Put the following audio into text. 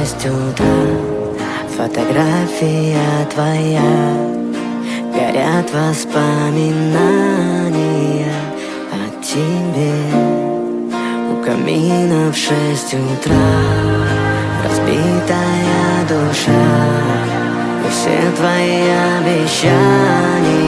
6 утра. Фотография твоя, горят воспоминания о тебе. У камина в 6 утра разбитая душа, и все твои обещания